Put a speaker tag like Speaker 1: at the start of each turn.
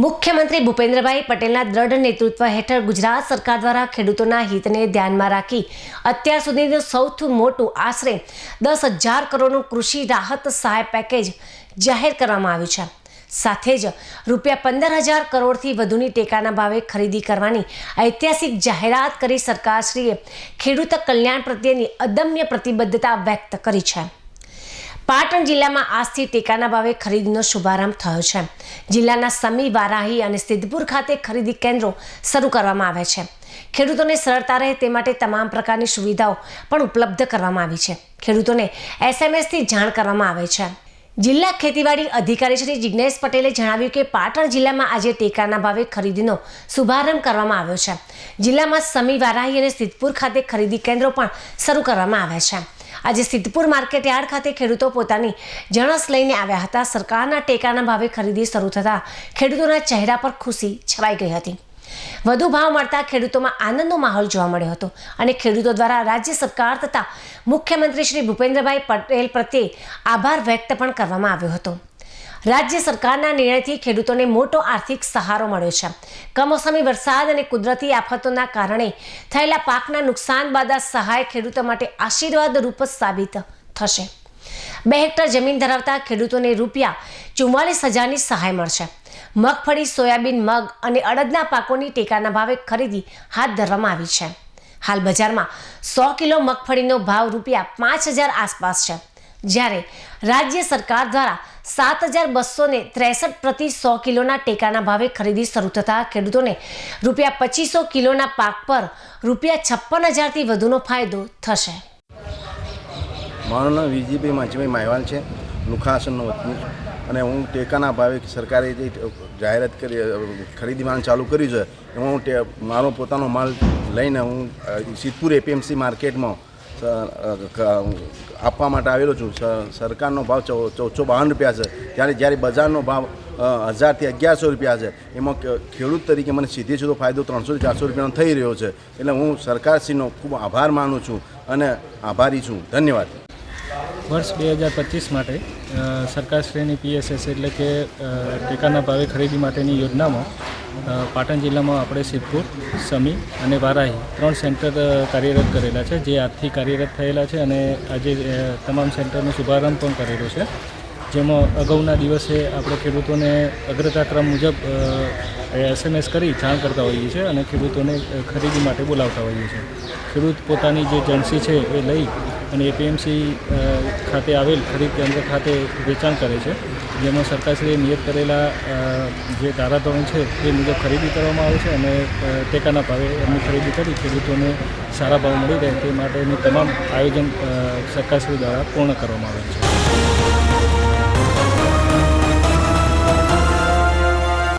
Speaker 1: મુખ્યમંત્રી ભૂપેન્દ્રભાઈ પટેલના દ્રઢ નેતૃત્વ હેઠળ ગુજરાત સરકાર દ્વારા ખેડૂતોના હિતને ધ્યાનમાં રાખી અત્યાર સુધીનું સૌથી મોટું આશરે 10,000 કરોડનું કૃષિ રાહત સહાય પેકેજ જાહેર કરવામાં આવ્યું છે। સાથે જ ₹15,000 કરોડથી વધુની ટેકાના ભાવે ખરીદી કરવાની ઐતિહાસિક જાહેરાત કરી સરકારશ્રીએ ખેડૂત કલ્યાણ પ્રત્યેની અદમ્ય પ્રતિબદ્ધતા વ્યક્ત કરી છે। પાટણ જિલ્લામાં આજથી ટેકાના ભાવે ખરીદીનો શુભારંભ થયો છે। જિલ્લાના સમી, વારાહી અને સિદ્ધપુર ખાતે ખરીદી કેન્દ્રો શરૂ કરવામાં આવ્યા છે। ખેડૂતોને સરળતા રહે તે માટે તમામ પ્રકારની સુવિધાઓ પણ ઉપલબ્ધ કરવામાં આવી છે। ખેડૂતોને SMS-થી જાણ કરવામાં આવે છે। જિલ્લા ખેતીવાડી અધિકારી શ્રી જિગ્નેશ પટેલે જણાવ્યું કે પાટણ જિલ્લામાં આજે ટેકાના ભાવે ખરીદીનો શુભારંભ કરવામાં આવ્યો છે। જિલ્લામાં સમી, વારાહી અને સિદ્ધપુર ખાતે ખરીદી કેન્દ્રો પણ શરૂ કરવામાં આવ્યા છે। આજે સિદ્ધપુર માર્કેટ યાર્ડ ખાતે ખેડૂતો પોતાની જણસ લઈને આવ્યા હતા। સરકારના ટેકાના ભાવે ખરીદી શરૂ થતાં ખેડૂતોના ચહેરા પર ખુશી છવાઈ ગઈ હતી। વધુ ભાવ મળતા ખેડૂતોમાં આનંદનો માહોલ જોવા મળ્યો હતો અને ખેડૂતો દ્વારા રાજ્ય સરકાર તથા મુખ્યમંત્રી શ્રી ભૂપેન્દ્રભાઈ પટેલ પ્રત્યે આભાર વ્યક્ત પણ કરવામાં આવ્યો હતો। રાજ્ય સરકારના નિર્ણયથી ખેડૂતોને મોટો આર્થિક સહારો મળ્યો છે। કમોસમી વરસાદ અને કુદરતી આફતોના કારણે થયેલા પાકના નુકસાન બાદ આ સહાય ખેડૂતો માટે આશીર્વાદરૂપ સાબિત થશે। 2 હેક્ટર જમીન ધરાવતા ખેડૂતોને ₹44,000ની સહાય મળશે। મગફળી, સોયાબીન, મગ અને અડદના પાકોની ટેકાના ભાવે ખરીદી હાથ ધરવામાં આવી છે। હાલ બજારમાં 100 કિલો મગફળીનો ભાવ ₹5,000 આસપાસ છે, જ્યારે રાજ્ય સરકાર દ્વારા 7,263 પ્રતિ 100 કિલોના ટેકાના ભાવે ખરીદી શરૂ થતાં ખેડૂતોને ₹2,500 કિલોના પાક પર ₹56,000થી વધુનો ફાયદો થશે।
Speaker 2: મારું નામ વિજયભાઈ માછીભાઈ માયવાલ છે, લુખાસનનો વતની, અને હું ટેકાના ભાવે સરકારે જે જાહેરાત કરી ખરીદીમાં ચાલુ કર્યું છે એમાં હું મારો પોતાનો માલ લઈને હું સિદ્ધપુર APMC માર્કેટમાં આપવા માટે આવેલો છું। સરકારનો ભાવ ₹1452 છે, જ્યારે બજારનો ભાવ 1,000 થી 1,100 છે। એમાં ખેડૂત તરીકે મને સીધે સીધો ફાયદો 300 થી 400 રૂપિયાનો થઈ રહ્યો છે। એટલે હું સરકારશ્રીનો ખૂબ આભાર માનું છું અને આભારી છું। ધન્યવાદ।
Speaker 3: વર્ષ 2025 માટે સરકારશ્રીની PSS એટલે કે ટેકાના ભાવે ખરીદી માટેની યોજનામાં પાટણ જિલ્લામાં આપણે સિદ્ધપુર, સમી અને વારાહી 3 સેન્ટર કાર્યરત કરેલા છે, જે આજથી કાર્યરત થયેલા છે અને આજે તમામ સેન્ટરનો શુભારંભ પણ કરેલો છે। જેમાં અગાઉના દિવસે આપણે ખેડૂતોને અગ્રતાક્રમ મુજબ SMS કરી જાણ કરતા હોઈએ છીએ અને ખેડૂતોને ખરીદી માટે બોલાવતા હોઈએ છીએ। ખેડૂત પોતાની જે જણસી છે એ લઈ અને APMC ખાતે આવેલ ખરીદ કેન્દ્ર ખાતે વેચાણ કરે છે, જેમાં સરકારશ્રીએ નિયત કરેલા જે ધારાધોરણ છે એ મુજબ ખરીદી કરવામાં આવે છે અને ટેકાના ભાવે એમની ખરીદી કરી ખેડૂતોને સારા ભાવ મળી રહે તે માટેની તમામ આયોજન સરકારશ્રી દ્વારા પૂર્ણ કરવામાં આવે છે।